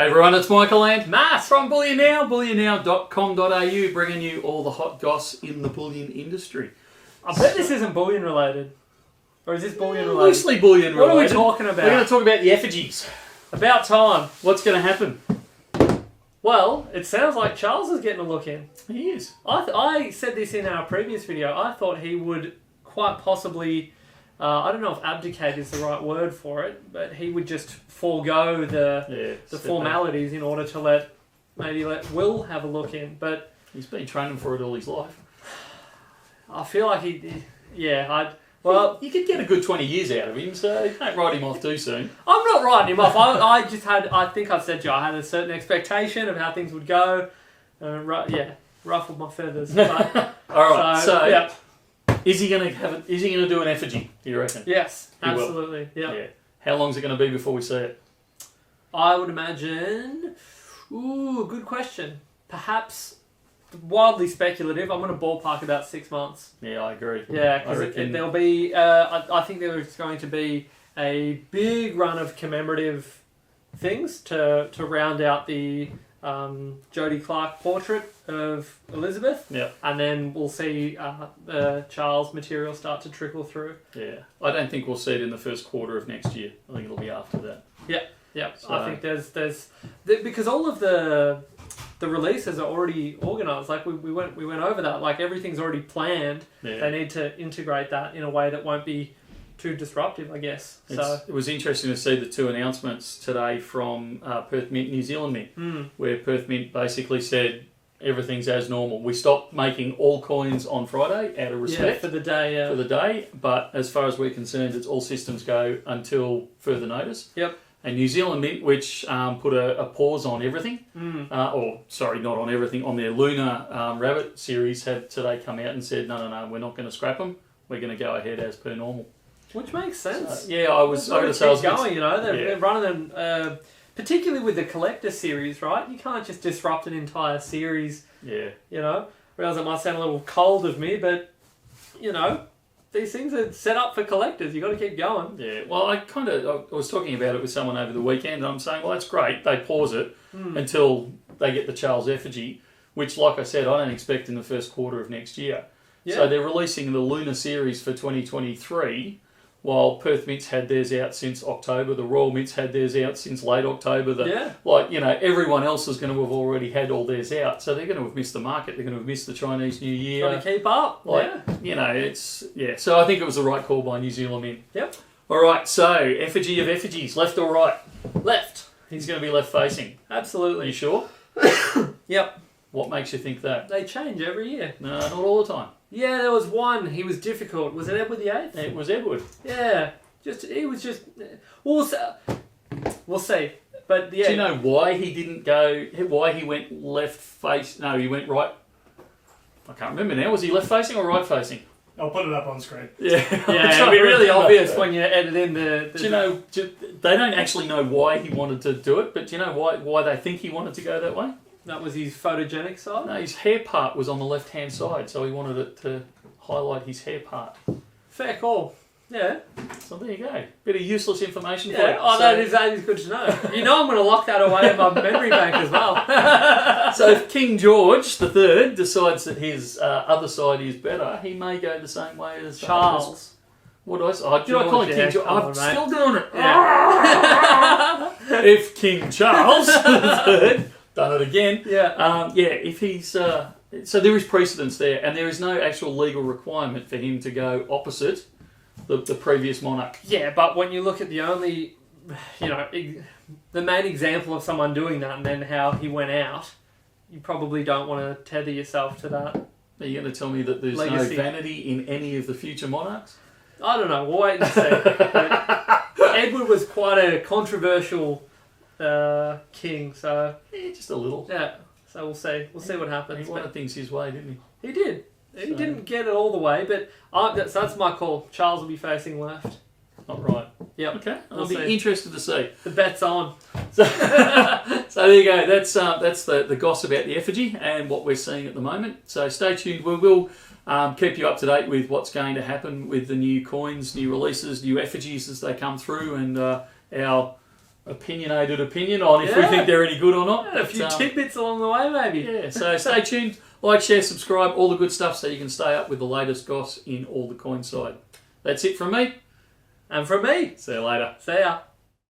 Hey everyone, it's Michael and Matt from Bullion Now, bullionnow.com.au, bringing you all the hot goss in the bullion industry. I bet this isn't bullion related. Or is this bullion related? Loosely bullion related. What are we talking about? We're going to talk about the effigies. About time. What's going to happen? Well, it sounds like Charles is getting a look in. He is. I said this in our previous video. I thought he would quite possibly, I don't know if abdicate is the right word for it, but he would just forego the formalities in order to let Will have a look in. But he's been training for it all his life. I feel like you could get a good 20 years out of him, so you can't write him off too soon. I'm not writing him off. I think I've said to you, I had a certain expectation of how things would go. Ruffled my feathers. But, all right, so yeah. Is he going to do an effigy? Do you reckon? Yes, He will. absolutely. Yeah. How long is it going to be before we see it? I would imagine. Ooh, good question. Perhaps wildly speculative. I'm going to ballpark about 6 months. Yeah, I agree. Yeah, because there'll be. I think there's going to be a big run of commemorative things to round out the Jodie Clark portrait of Elizabeth. Yeah, and then we'll see the Charles material start to trickle through. Yeah, I don't think we'll see it in the first quarter of next year. I think it'll be after that. Yeah. So, I think there's because all of the releases are already organised. Like we went over that. Like everything's already planned. Yeah. They need to integrate that in a way that won't be too disruptive, I guess. It was interesting to see the two announcements today from Perth Mint, New Zealand Mint, where Perth Mint basically said everything's as normal. We stopped making all coins on Friday out of respect for the day. But as far as we're concerned, it's all systems go until further notice. Yep. And New Zealand Mint, which put a pause on everything, not on everything, on their Lunar Rabbit series, had today come out and said, no, we're not going to scrap them. We're going to go ahead as per normal. Which makes sense. So, I was going to say, they're running them, particularly with the collector series, right? You can't just disrupt an entire series. Yeah. Realize it might sound a little cold of me, but these things are set up for collectors. You got to keep going. Yeah. Well, I was talking about it with someone over the weekend, and I'm saying, well, that's great. They pause it until they get the Charles effigy, which, like I said, I don't expect in the first quarter of next year. Yeah. So they're releasing the Lunar series for 2023. While Perth Mint's had theirs out since October, the Royal Mint's had theirs out since late October. Everyone else is going to have already had all theirs out, so they're going to have missed the market. They're going to have missed the Chinese New Year. Got to keep up. So I think it was the right call by New Zealand Mint. Yep. All right. So effigy of effigies, left or right? Left. He's going to be left facing. Absolutely. Are you sure? Yep. What makes you think that? They change every year. No, not all the time. Yeah, there was one. He was difficult. Was it Edward VIII? It was Edward. Yeah. We'll see. But yeah. Do you know why he didn't go? Why he went left face? No, he went right. I can't remember now. Was he left facing or right facing? I'll put it up on screen. Yeah, it'll be really obvious when you edit in the... Do you know? They don't actually know why he wanted to do it, but do you know why they think he wanted to go that way? That was his photogenic side? No, his hair part was on the left-hand side, so he wanted it to highlight his hair part. Fair call. Yeah. So there you go. Bit of useless information for you. Oh, that is good to know. I'm going to lock that away in my memory bank as well. So if King George III decides that his other side is better, he may go the same way as Charles. What do I say? I call him King George. I'm still doing it. Yeah. If King Charles III... Done it again. Yeah. If he's... so there is precedence there, and there is no actual legal requirement for him to go opposite the previous monarch. Yeah, but when you look at the only... the main example of someone doing that and then how he went out, you probably don't want to tether yourself to that. Are you going to tell me that there's legacy. No vanity in any of the future monarchs? I don't know. We'll wait and see. Edward was quite a controversial... king, so just a little. Yeah, so we'll see. We'll see what happens. He wanted things his way, didn't he? He did. He didn't get it all the way, but that's my call. Charles will be facing left. Not right. Yep. Okay. I'll be interested to see. The bet's on. So there you go. That's the goss about the effigy and what we're seeing at the moment. So stay tuned. We will keep you up to date with what's going to happen with the new coins, new releases, new effigies as they come through, and our opinionated opinion on if we think they're any good or not. And a few tidbits along the way, maybe. Yeah, so stay tuned. Like, share, subscribe, all the good stuff so you can stay up with the latest goss in all the coin side. That's it from me. And from me. See you later. See ya.